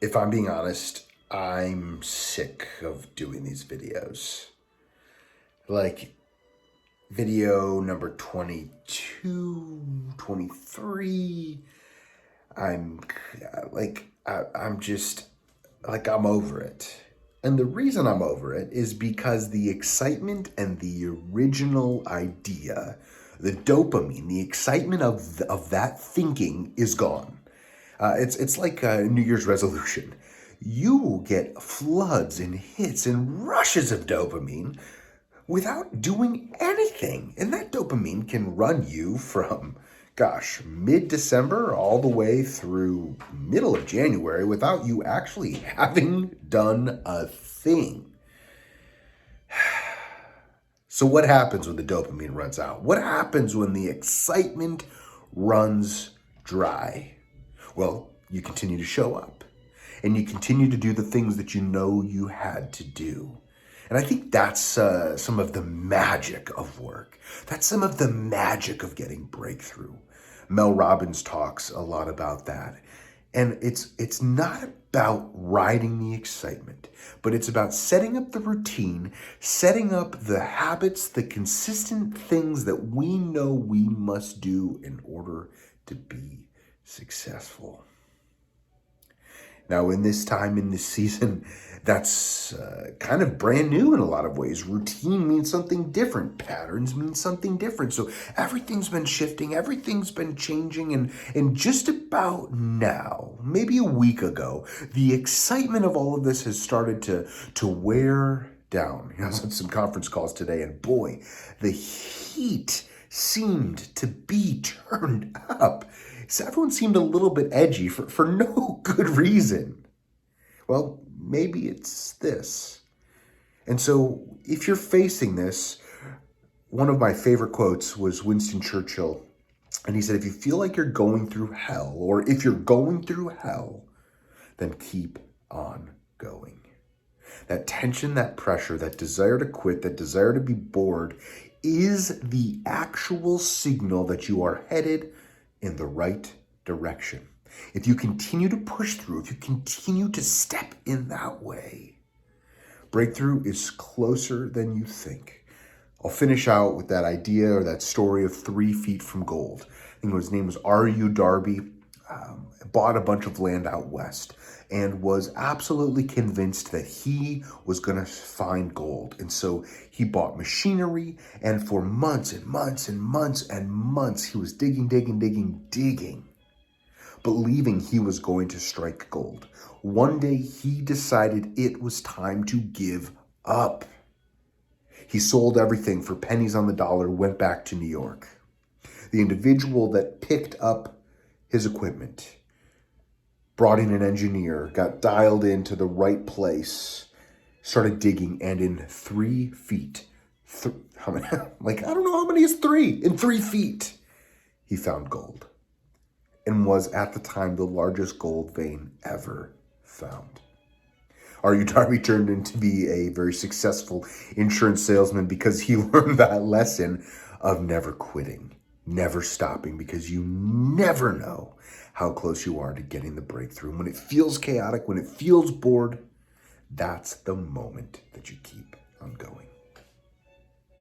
If I'm being honest, I'm sick of doing these videos. Like video number 22, 23. I'm I'm just I'm over it. And the reason I'm over it is because the excitement and the original idea, the dopamine, the excitement of that thinking is gone. It's like a New Year's resolution. You will get floods and hits and rushes of dopamine without doing anything. And that dopamine can run you from, mid-December all the way through middle of January without you actually having done a thing. So what happens when the dopamine runs out? What happens when the excitement runs dry? Well, you continue to show up and you continue to do the things that you know you had to do. And I think that's some of the magic of work. That's some of the magic of getting breakthrough. Mel Robbins talks a lot about that. And it's not about riding the excitement, but it's about setting up the routine, setting up the habits, the consistent things that we know we must do in order to be successful. Now, in this time, in this season, that's kind of brand new in a lot of ways. Routine means something different. Patterns mean something different. So everything's been shifting. Everything's been changing. And just about now, maybe a week ago, the excitement of all of this has started to wear down. I was on some conference calls today, and boy, the heat seemed to be turned up. So everyone seemed a little bit edgy for no good reason. Well, maybe it's this. And so if you're facing this, one of my favorite quotes was Winston Churchill. And he said, if you feel like you're going through hell, or if you're going through hell, then keep on going. That tension, that pressure, that desire to quit, that desire to be bored is the actual signal that you are headed in the right direction. If you continue to push through, if you continue to step in that way, breakthrough is closer than you think. I'll finish out with that idea or that story of 3 feet from gold. I think his name was R.U. Darby. Bought a bunch of land out west and was absolutely convinced that he was going to find gold. And so he bought machinery, and for months and months and months and months, he was digging, believing he was going to strike gold. One day he decided it was time to give up. He sold everything for pennies on the dollar, went back to New York. The individual that picked up his equipment brought in an engineer, got dialed into the right place, started digging, and in 3 feet, how many? I don't know how many is 3. In 3 feet, he found gold and was at the time the largest gold vein ever found. R.U. Darby turned into be a very successful insurance salesman because he learned that lesson of never quitting, never stopping, because you never know how close you are to getting the breakthrough. And when it feels chaotic, when it feels bored, that's the moment that you keep on going.